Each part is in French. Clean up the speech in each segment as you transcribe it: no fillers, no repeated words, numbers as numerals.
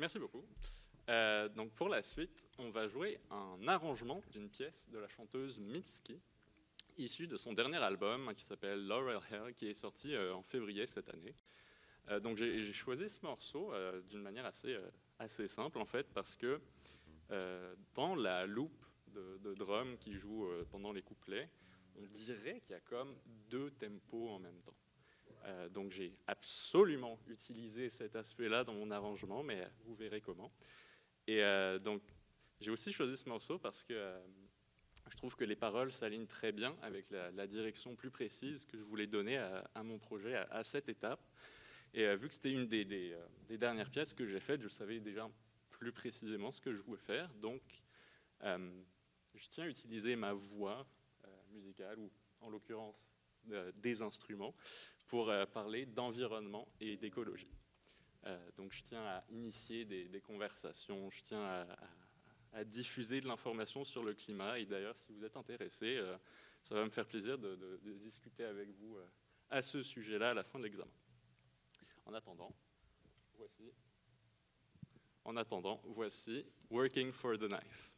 Merci beaucoup. Donc pour la suite, on va jouer un arrangement d'une pièce de la chanteuse Mitski, issue de son dernier album qui s'appelle Laurel Hill, qui est sorti en février cette année. Donc j'ai choisi ce morceau d'une manière assez simple en fait, parce que dans la loop de drum qui joue pendant les couplets, on dirait qu'il y a comme deux tempos en même temps. Donc j'ai absolument utilisé cet aspect-là dans mon arrangement, mais vous verrez comment. Et donc j'ai aussi choisi ce morceau parce que je trouve que les paroles s'alignent très bien avec la direction plus précise que je voulais donner à mon projet à cette étape. Et vu que c'était une des dernières pièces que j'ai faites, je savais déjà plus précisément ce que je voulais faire. Donc je tiens à utiliser ma voix musicale, ou en l'occurrence des instruments, pour parler d'environnement et d'écologie. Donc je tiens à initier des conversations, je tiens à diffuser de l'information sur le climat. Et d'ailleurs, si vous êtes intéressé, ça va me faire plaisir de discuter avec vous à ce sujet-là à la fin de l'examen. En attendant, voici Working for the Knife.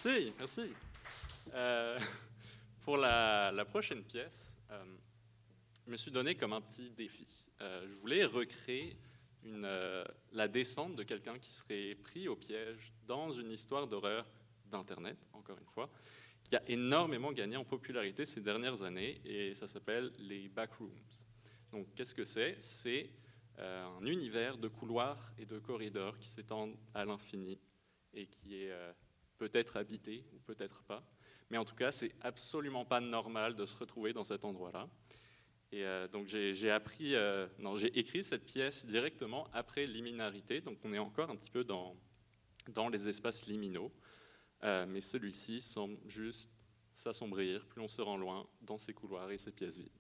Merci, merci. Pour la prochaine pièce, je me suis donné comme un petit défi. Je voulais recréer la descente de quelqu'un qui serait pris au piège dans une histoire d'horreur d'Internet, encore une fois, qui a énormément gagné en popularité ces dernières années, et ça s'appelle les backrooms. Donc, qu'est-ce que c'est? C'est un univers de couloirs et de corridors qui s'étendent à l'infini et qui est peut-être habité ou peut-être pas. Mais en tout cas, c'est absolument pas normal de se retrouver dans cet endroit-là. Et donc j'ai écrit cette pièce directement après Liminarité, donc on est encore un petit peu dans les espaces liminaux, mais celui-ci semble juste s'assombrir plus on se rend loin dans ces couloirs et ces pièces vides.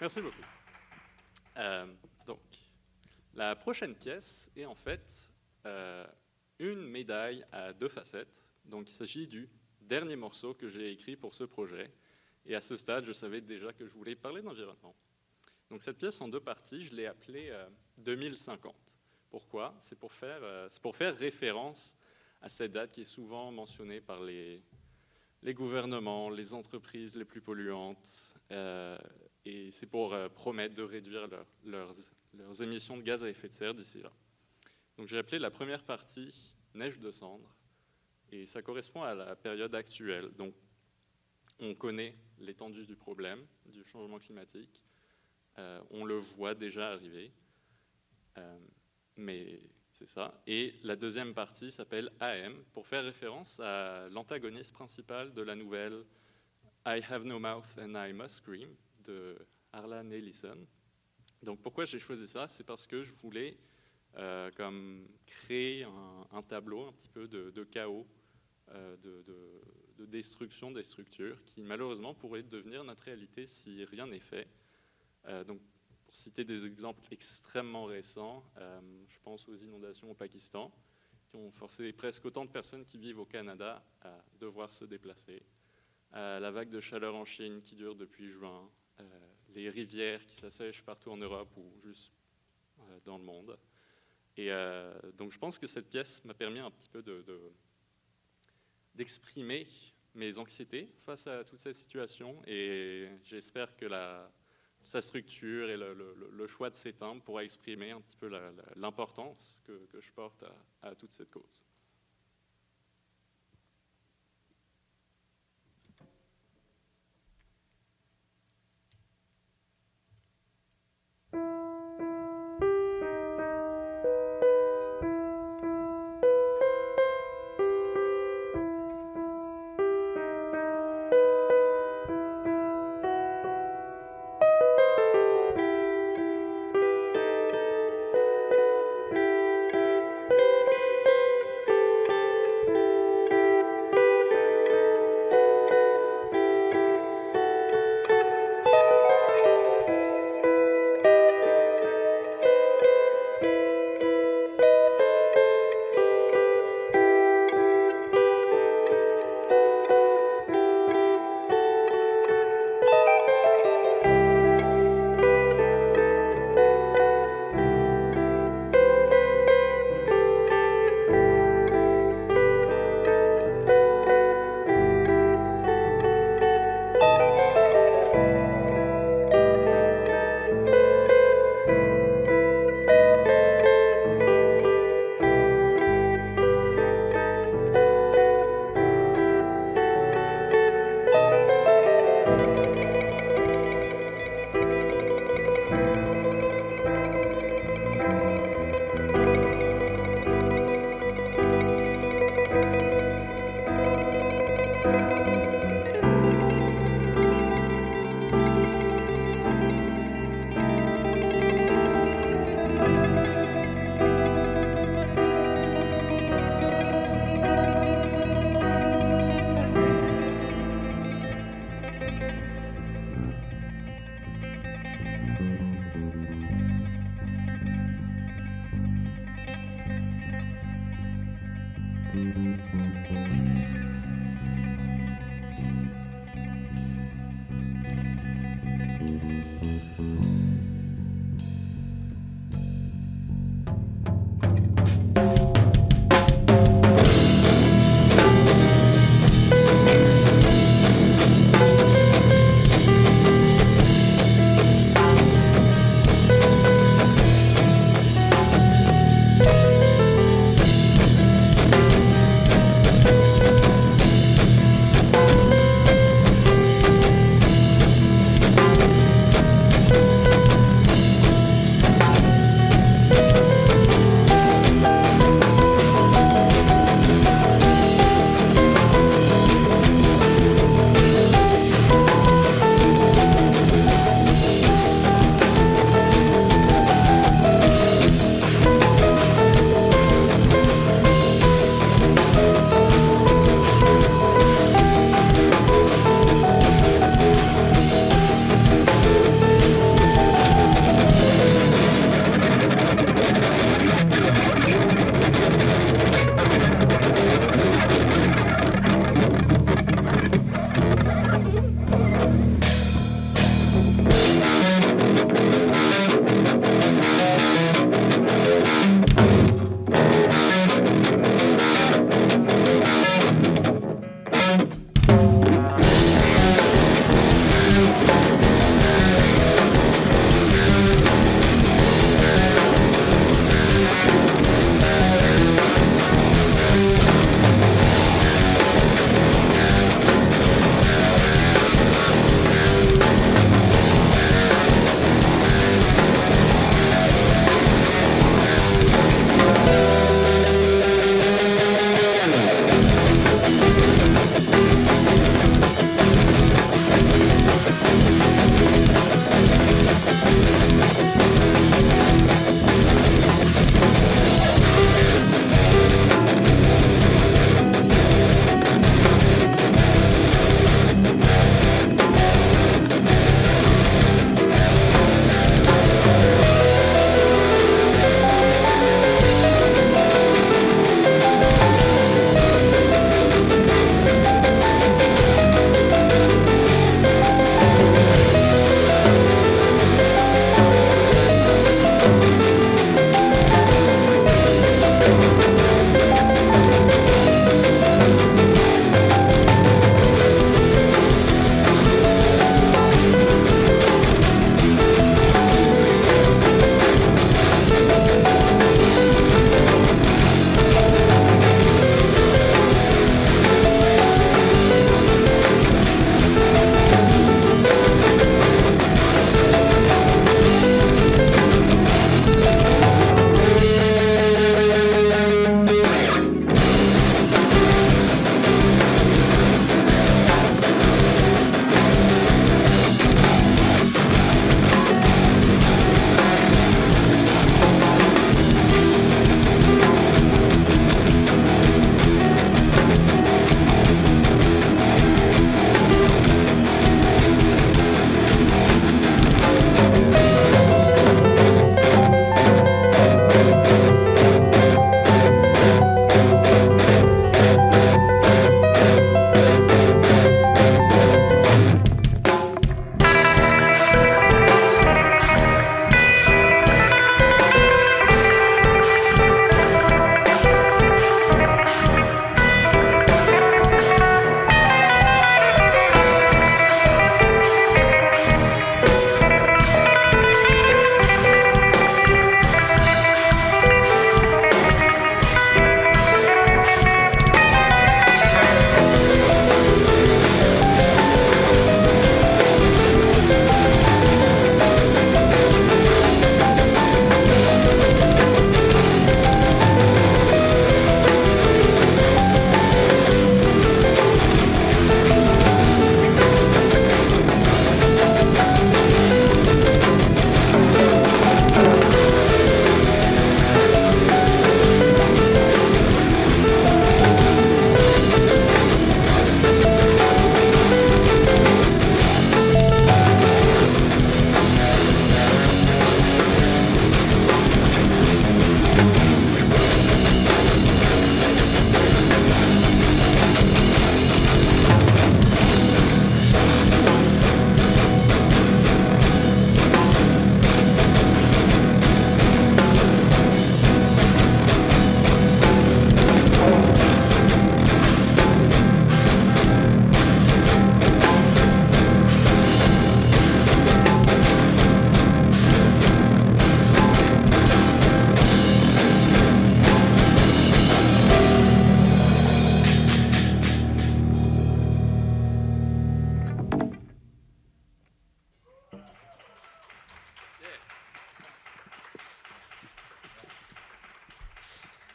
Merci beaucoup. Donc, la prochaine pièce est en fait une médaille à deux facettes. Donc, il s'agit du dernier morceau que j'ai écrit pour ce projet. Et à ce stade, je savais déjà que je voulais parler d'environnement. Donc, cette pièce en deux parties, je l'ai appelée 2050. Pourquoi? C'est pour faire référence à cette date qui est souvent mentionnée par les gouvernements, les entreprises les plus polluantes, et c'est pour promettre de réduire leurs émissions de gaz à effet de serre d'ici là. Donc j'ai appelé la première partie « Neige de cendre », et ça correspond à la période actuelle. Donc on connaît l'étendue du problème, du changement climatique, on le voit déjà arriver, mais c'est ça. Et la deuxième partie s'appelle AM, pour faire référence à l'antagoniste principal de la nouvelle I Have No Mouth and I Must Scream de Harlan Ellison. Donc pourquoi j'ai choisi ça? C'est parce que je voulais comme créer un tableau un petit peu de chaos, de destruction des structures qui malheureusement pourraient devenir notre réalité si rien n'est fait. Donc pour citer des exemples extrêmement récents, je pense aux inondations au Pakistan, qui ont forcé presque autant de personnes qui vivent au Canada à devoir se déplacer, la vague de chaleur en Chine qui dure depuis juin, les rivières qui s'assèchent partout en Europe ou juste dans le monde. Et donc je pense que cette pièce m'a permis un petit peu d'exprimer mes anxiétés face à toute cette situation, et j'espère que sa structure et le choix de ces timbres pourra exprimer un petit peu l'importance que je porte à toute cette cause.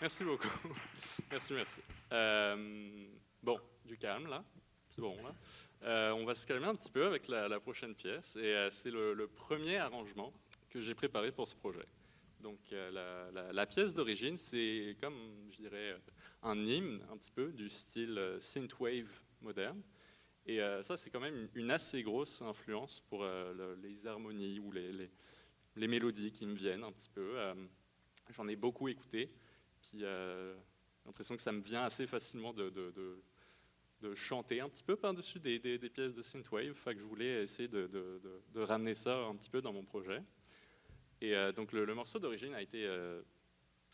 Merci beaucoup. Merci, merci. Bon, du calme là. C'est bon là. On va se calmer un petit peu avec la prochaine pièce. Et c'est le premier arrangement que j'ai préparé pour ce projet. Donc la pièce d'origine, c'est comme, je dirais, un hymne un petit peu du style synthwave moderne. Et ça, c'est quand même une assez grosse influence pour les harmonies ou les mélodies qui me viennent un petit peu. J'en ai beaucoup écouté. Puis j'ai l'impression que ça me vient assez facilement de chanter un petit peu par-dessus des pièces de synthwave. Fait que je voulais essayer de ramener ça un petit peu dans mon projet. Et donc le morceau d'origine a été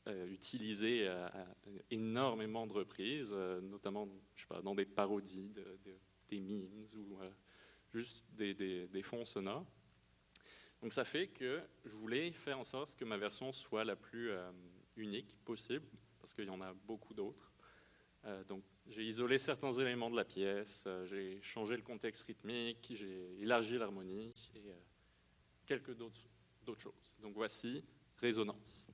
utilisé à énormément de reprises, notamment je sais pas, dans des parodies, des memes ou juste des fonds sonores. Donc ça fait que je voulais faire en sorte que ma version soit la plus unique possible, parce qu'il y en a beaucoup d'autres. Donc j'ai isolé certains éléments de la pièce, j'ai changé le contexte rythmique, j'ai élargi l'harmonie et quelques d'autres choses. Donc voici Résonance.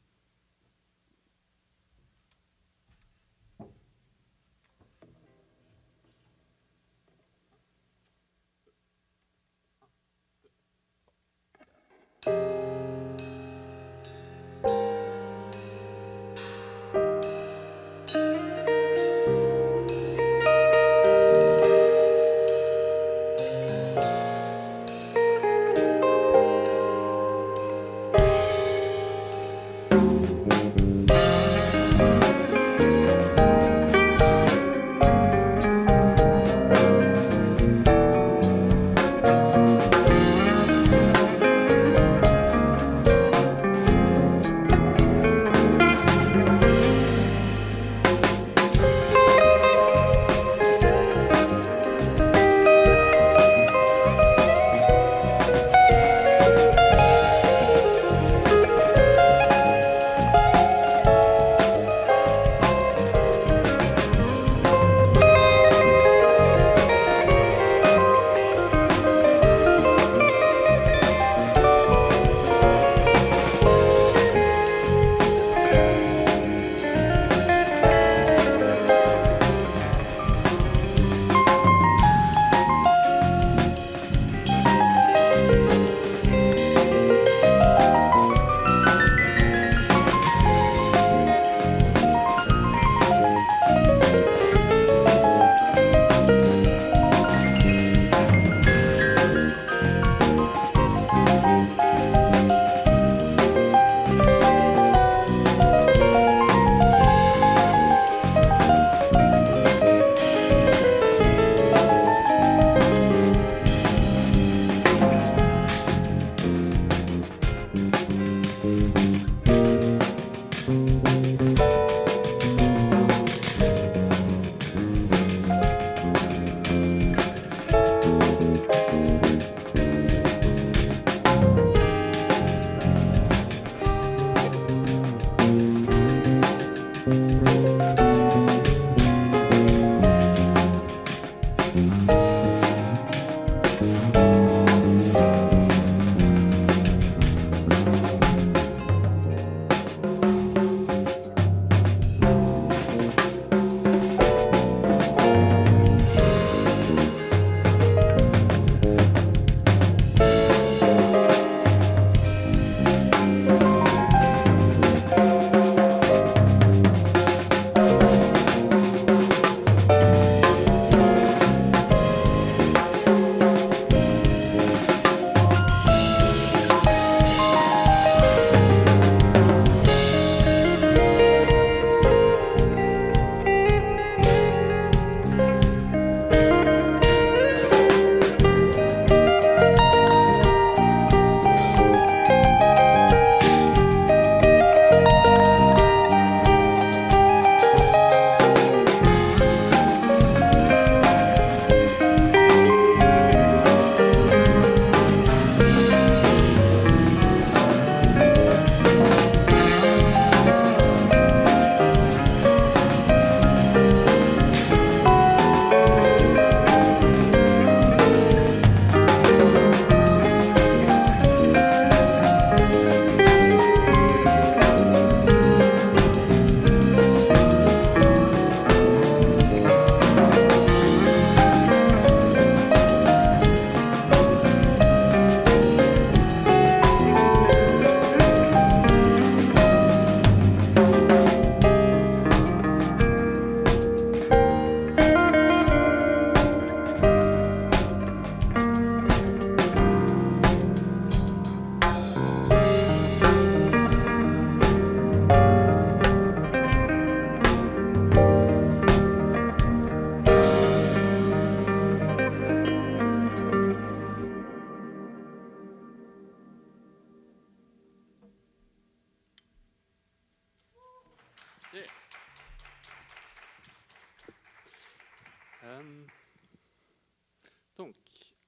Donc,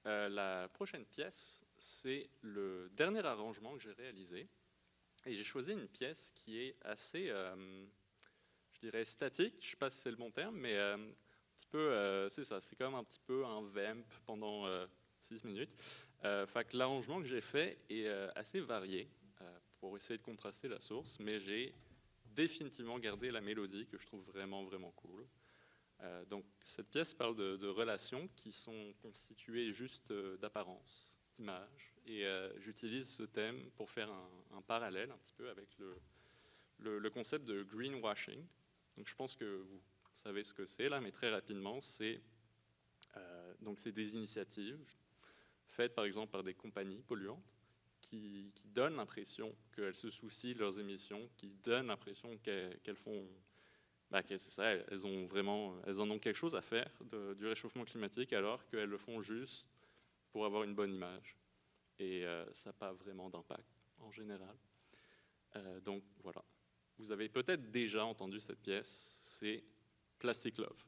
la prochaine pièce, c'est le dernier arrangement que j'ai réalisé. Et j'ai choisi une pièce qui est assez, je dirais, statique. Je ne sais pas si c'est le bon terme, mais un petit peu, c'est ça, c'est comme un petit peu un vamp pendant 6 minutes. Fait que l'arrangement que j'ai fait est assez varié pour essayer de contraster la source, mais j'ai définitivement gardé la mélodie que je trouve vraiment, vraiment cool. Donc, cette pièce parle de relations qui sont constituées juste d'apparence, d'images. Et j'utilise ce thème pour faire un parallèle un petit peu avec le concept de greenwashing. Donc, je pense que vous savez ce que c'est là, mais très rapidement, c'est des initiatives faites par exemple par des compagnies polluantes qui donnent l'impression qu'elles se soucient de leurs émissions, qui donnent l'impression qu'elles font... c'est ça, elles en ont quelque chose à faire du réchauffement climatique alors qu'elles le font juste pour avoir une bonne image. Et ça n'a pas vraiment d'impact en général. Donc voilà. Vous avez peut-être déjà entendu cette pièce, c'est Plastic Love.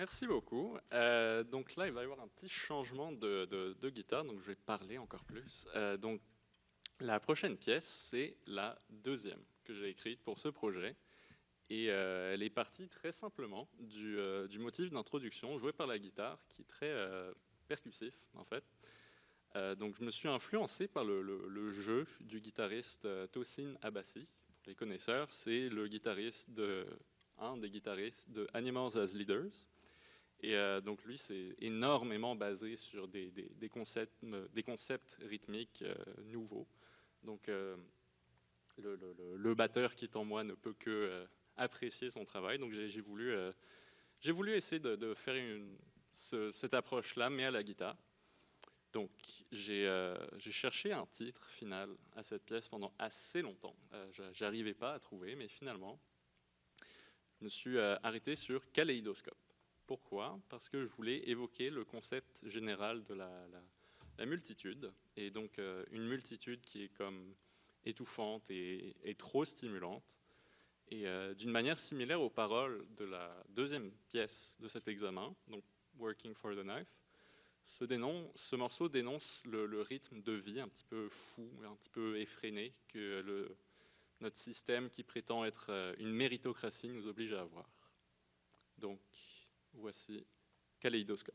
Merci beaucoup. Donc là, il va y avoir un petit changement de guitare, donc je vais parler encore plus. Donc la prochaine pièce, c'est la deuxième que j'ai écrite pour ce projet. Et elle est partie très simplement du motif d'introduction joué par la guitare, qui est très percussif en fait. Donc je me suis influencé par le jeu du guitariste Tosin Abassi. Pour les connaisseurs, c'est un des guitaristes de Animals as Leaders. Et donc lui, c'est énormément basé sur des concepts rythmiques nouveaux. Donc le batteur qui est en moi ne peut que apprécier son travail. Donc j'ai voulu essayer de faire cette approche-là, mais à la guitare. Donc j'ai cherché un titre final à cette pièce pendant assez longtemps. J'arrivais pas à trouver, mais finalement, je me suis arrêté sur Kaléidoscope. Pourquoi? Parce que je voulais évoquer le concept général de la multitude, et donc une multitude qui est comme étouffante et trop stimulante. Et d'une manière similaire aux paroles de la deuxième pièce de cet examen, donc Working for the Knife, ce morceau dénonce le rythme de vie un petit peu fou, un petit peu effréné que notre système qui prétend être une méritocratie nous oblige à avoir. Donc, voici Kaléidoscope.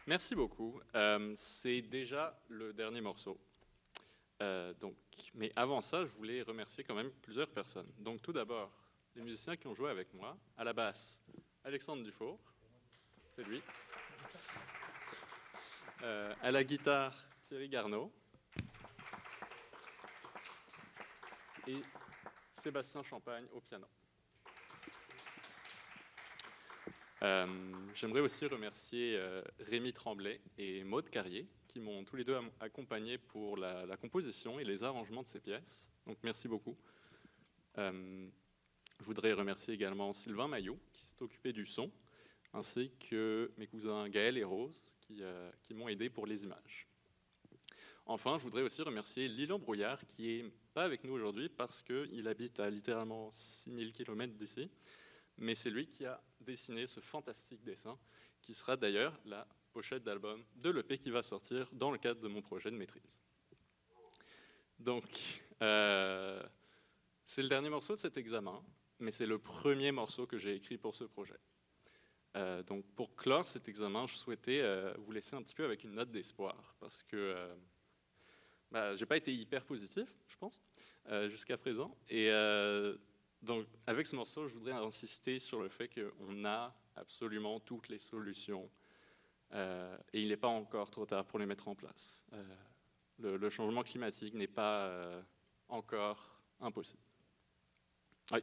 Merci beaucoup. C'est déjà le dernier morceau. Mais avant ça, je voulais remercier quand même plusieurs personnes. Donc tout d'abord, les musiciens qui ont joué avec moi. À la basse, Alexandre Dufour, c'est lui. À la guitare, Thierry Garneau. Et Sébastien Champagne au piano. J'aimerais aussi remercier Rémi Tremblay et Maude Carrier qui m'ont tous les deux accompagné pour la composition et les arrangements de ces pièces. Donc merci beaucoup. Je voudrais remercier également Sylvain Maillot qui s'est occupé du son, ainsi que mes cousins Gaël et Rose qui m'ont aidé pour les images. Enfin, je voudrais aussi remercier Lilan Brouillard qui n'est pas avec nous aujourd'hui parce qu'il habite à littéralement 6000 km d'ici. Mais c'est lui qui a dessiné ce fantastique dessin, qui sera d'ailleurs la pochette d'album de l'EP qui va sortir dans le cadre de mon projet de maîtrise. Donc, c'est le dernier morceau de cet examen, mais c'est le premier morceau que j'ai écrit pour ce projet. Donc, pour clore cet examen, je souhaitais vous laisser un petit peu avec une note d'espoir, parce que j'ai pas été hyper positif, je pense, jusqu'à présent, et donc, avec ce morceau, je voudrais insister sur le fait qu'on a absolument toutes les solutions et il n'est pas encore trop tard pour les mettre en place. Le changement climatique n'est pas encore impossible.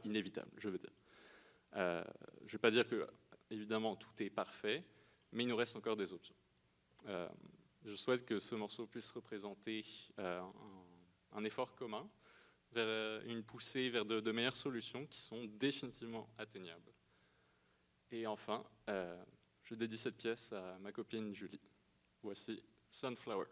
Inévitable, je veux dire. Je ne vais pas dire que, évidemment, tout est parfait, mais il nous reste encore des options. Je souhaite que ce morceau puisse représenter un effort commun, vers une poussée vers de meilleures solutions qui sont définitivement atteignables. Et enfin, je dédie cette pièce à ma copine Julie. Voici Sunflower.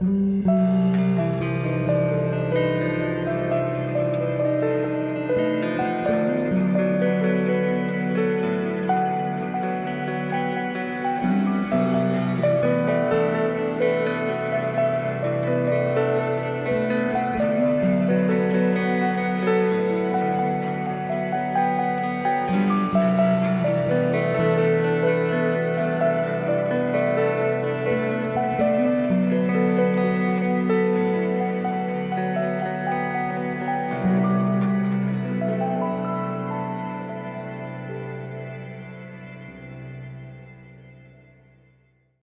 Thank